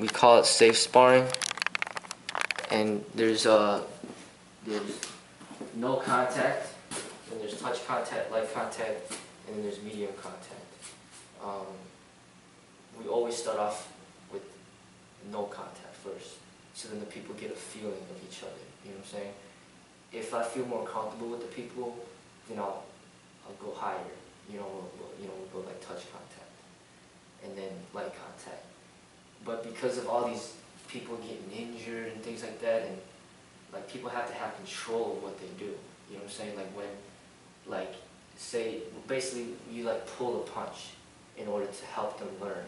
We call it safe sparring, and there's no contact, and there's touch contact, light contact, and then there's medium contact. We always start off with no contact first, so then the people get a feeling of each other. You know what I'm saying? If I feel more comfortable with the people, then I'll go higher. We'll go like touch contact, and then light contact. But because of all these people getting injured and things like that, and like people have to have control of what they do. You know what I'm saying? Like when, like say, basically you like pull a punch in order to help them learn,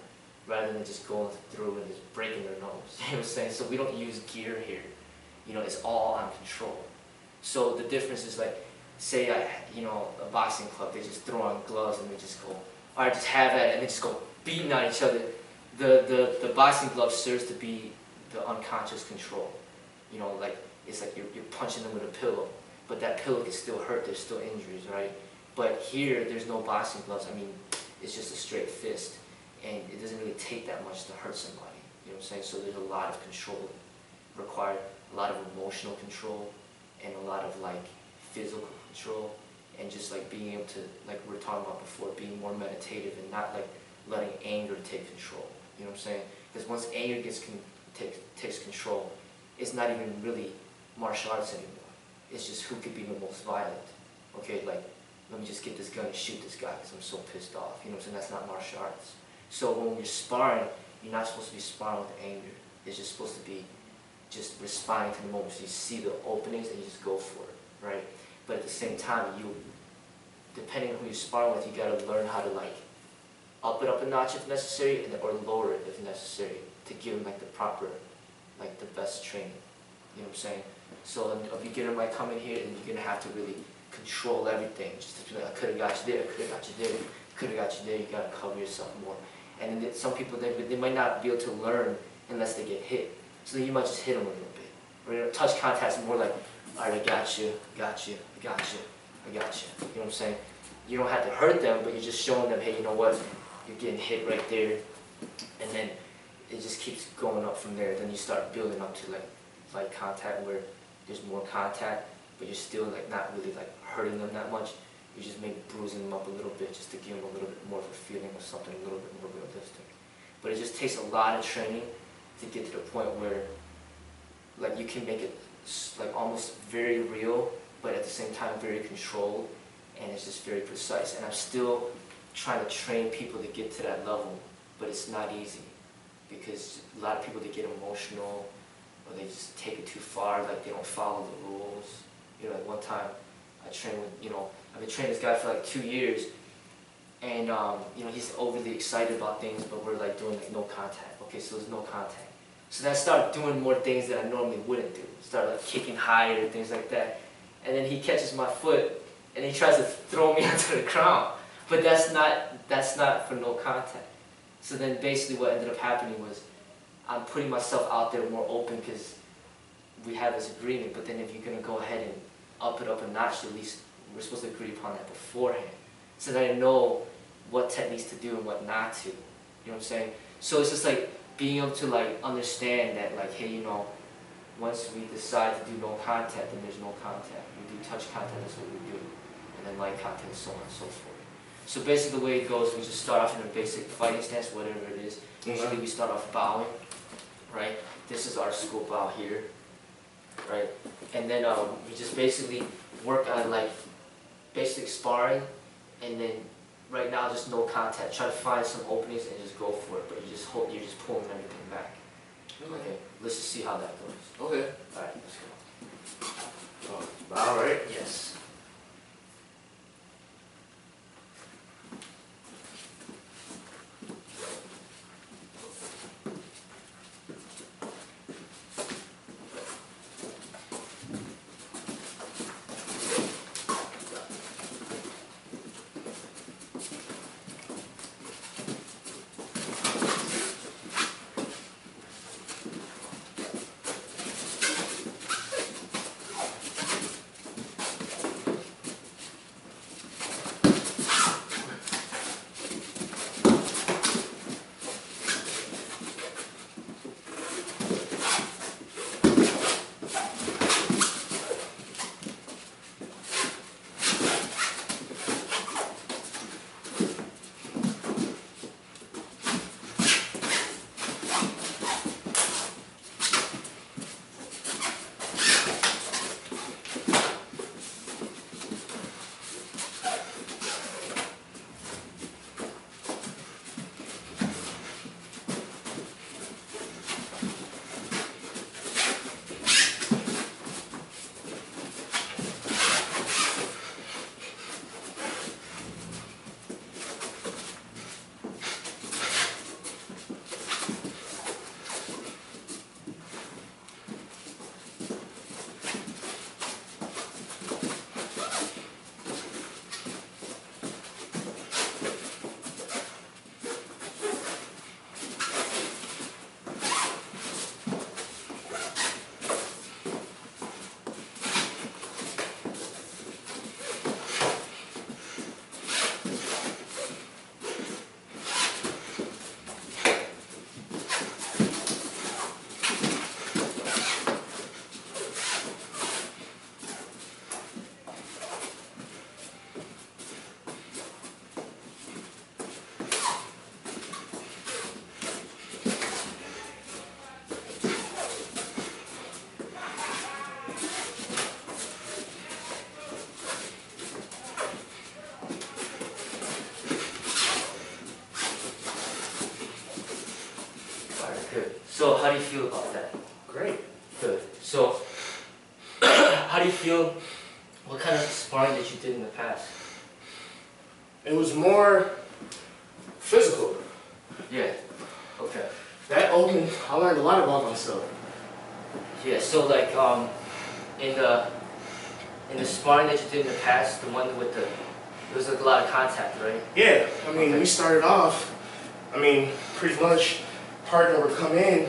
rather than just going through and just breaking their nose. You know what I'm saying? So we don't use gear here. You know, it's all on control. So the difference is like, say a boxing club, they just throw on gloves and they just go, all right, just have at it, and they just go beating on each other. The boxing glove serves to be the unconscious control. You know, like it's like you're punching them with a pillow, but that pillow can still hurt. There's still injuries, right? But here, there's no boxing gloves. I mean, it's just a straight fist, and it doesn't really take that much to hurt somebody. You know what I'm saying? So there's a lot of control required, a lot of emotional control, and a lot of like physical control, and just like being able to, like we were talking about before, being more meditative and not like letting anger take control. You know what I'm saying? Because once anger takes control, it's not even really martial arts anymore. It's just who could be the most violent. Okay, like, let me just get this gun and shoot this guy because I'm so pissed off. You know what I'm saying? That's not martial arts. So when you're sparring, you're not supposed to be sparring with anger. It's just supposed to be just responding to the moment. So you see the openings and you just go for it, right? But at the same time, depending on who you're sparring with, you gotta learn how to like up it up a notch if necessary, or lower it if necessary, to give them like the proper, like the best training. You know what I'm saying? So a beginner might come in here and you're gonna have to really control everything. Just to be like, I could have got you there, could have got you there, could have got you there. You gotta cover yourself more. And then some people, they might not be able to learn unless they get hit. So then you might just hit them a little bit. Or touch contact is more like, all right, I got you, got you, got you, I got you. You know what I'm saying? You don't have to hurt them, but you're just showing them, hey, you know what? You're getting hit right there, and then it just keeps going up from there. Then you start building up to like contact, where there's more contact, but you're still like not really like hurting them that much. You're just maybe bruising them up a little bit, just to give them a little bit more of a feeling of something a little bit more realistic. But it just takes a lot of training to get to the point where like you can make it like almost very real, but at the same time very controlled, and it's just very precise. And I'm still trying to train people to get to that level, but it's not easy, because a lot of people, they get emotional, or they just take it too far, like they don't follow the rules. You know, like one time I trained with, I've been training this guy for like 2 years, and he's overly excited about things, but we're like doing like no contact. Okay, so there's no contact. So then I started doing more things that I normally wouldn't do. Started like kicking higher, things like that. And then he catches my foot, and he tries to throw me onto the ground. But that's not for no contact. So then basically what ended up happening was I'm putting myself out there more open, because we have this agreement. But then if you're going to go ahead and up it up a notch, at least we're supposed to agree upon that beforehand, so that I know what techniques to do and what not to. You know what I'm saying? So it's just like being able to like understand that, like, hey, once we decide to do no contact, then there's no contact. We do touch contact, that's what we do. And then light contact, and so on and so forth. So basically the way it goes, we just start off in a basic fighting stance, whatever it is. Usually we start off bowing, right? This is our school bow here, right? And then we just basically work on like basic sparring, and then right now just no contact. Try to find some openings and just go for it, but you're just pulling everything back. Okay, let's just see how that goes. Okay. All right, let's go. Bow, right? Yes. Alright, good. So how do you feel about that? Great. Good. So how do you feel? What kind of sparring that you did in the past? It was more physical. Yeah. Okay. That opened, I learned a lot about myself. Yeah. So like in the sparring that you did in the past, the one with the there was like a lot of contact, right? Yeah, I mean, Okay. we started off, I mean, pretty much partner would come in,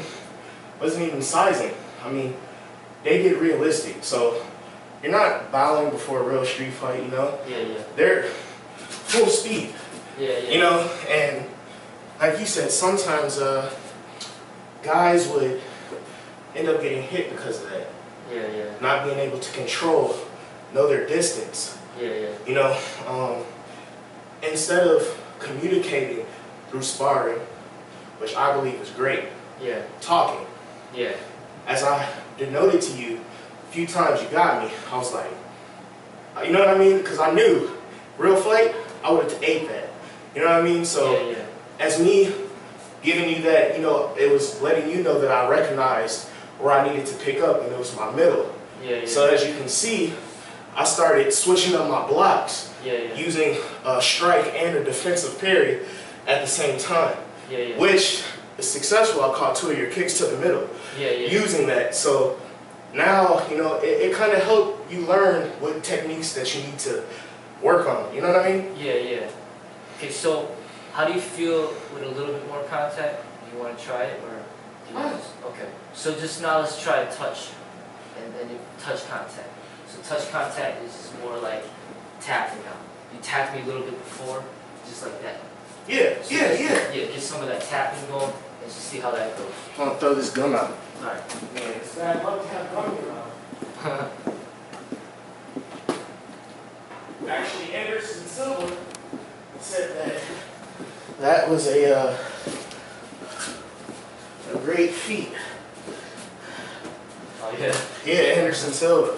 wasn't even sizing. I mean, they get realistic. So you're not bowing before a real street fight, you know? Yeah, yeah. They're full speed, Yeah, yeah. you know? And like you said, sometimes guys would end up getting hit because of that. Yeah, yeah. Not being able to know their distance. Yeah, yeah. You know, instead of communicating through sparring, which I believe is great, Yeah. talking. Yeah. As I denoted to you, a few times you got me, I was like, you know what I mean? Because I knew, real fight, I would have ate that. You know what I mean? So, Yeah, yeah. as me giving you that, you know, it was letting you know that I recognized where I needed to pick up, and it was my middle. Yeah, yeah. So as you can see, I started switching up my blocks, Yeah, yeah. using a strike and a defensive parry at the same time, Yeah, yeah. which is successful. I caught 2 of your kicks to the middle, Yeah, yeah. using that. So now, you know, it kind of helped you learn what techniques that you need to work on. You know what I mean? Yeah, yeah. Okay, so how do you feel with a little bit more contact? Do you want to try it or? Do you just, okay. So just now let's try touch and touch contact. So touch contact is just more like tapping now. You tapped me a little bit before, just like that. Yeah, So yeah, just, yeah. Yeah, get some of that tapping going and just see how that goes. I'm gonna throw this gum out. Alright. Man, it's bad luck to have gum around. Actually, Anderson Silva said that was a great feat. Oh yeah? Yeah, Anderson Silva.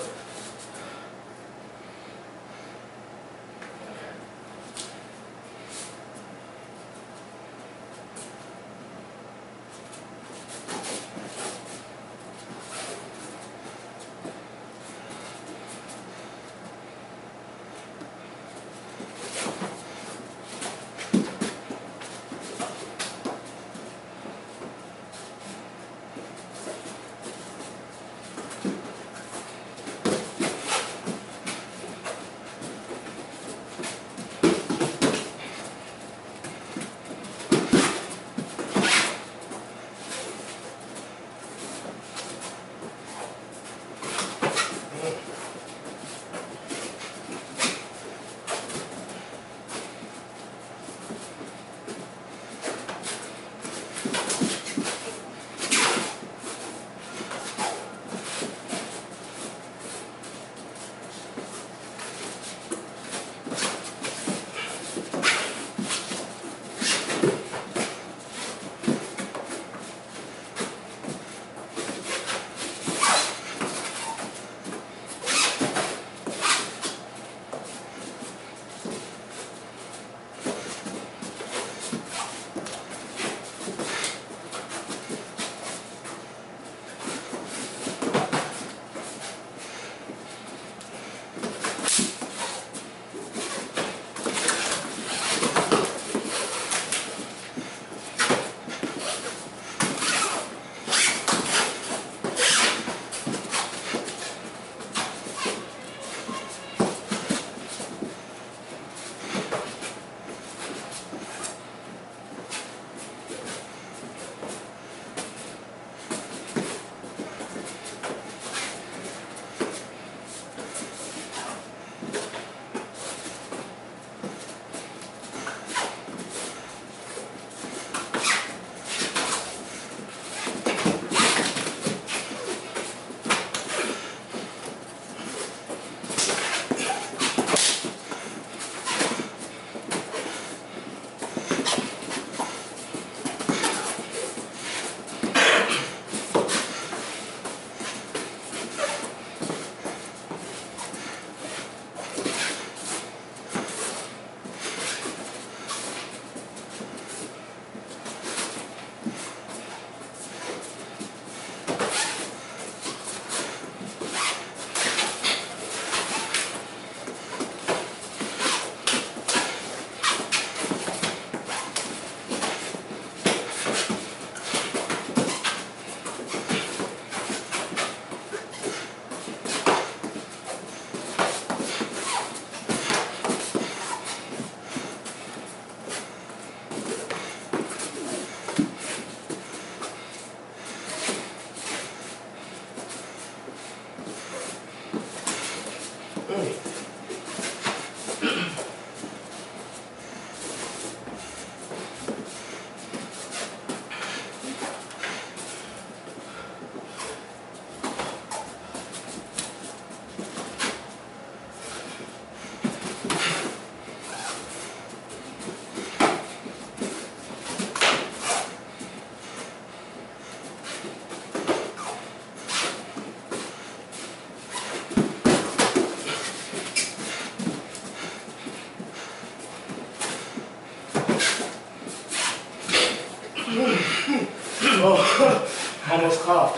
Almost coughed.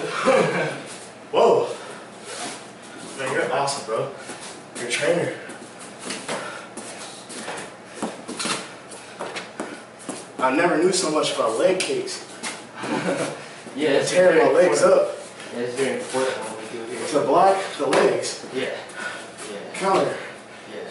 Whoa. Man, you're awesome, bro. You're a trainer. I never knew so much about leg kicks. Yeah, it's tearing my legs up. Yeah, it's very important when we do it here. To block the legs. Yeah. Yeah. Counter. Yeah.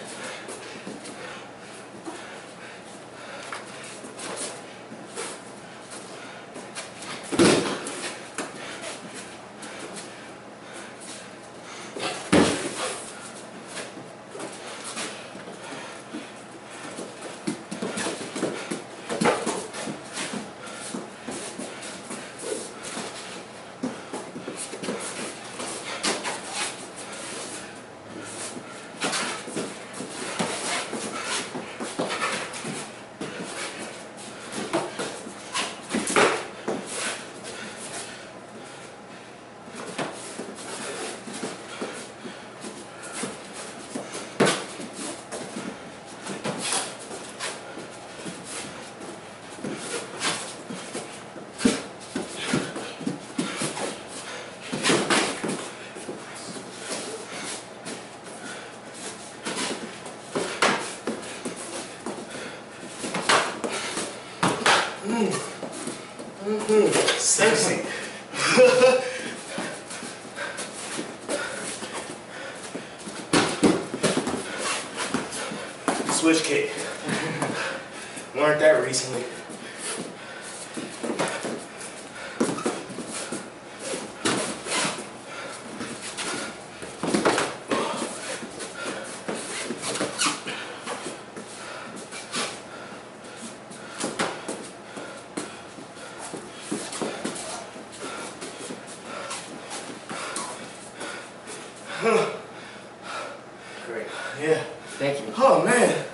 Sexy. Switch kick. Learned that recently. Great. Yeah. Thank you. Oh man.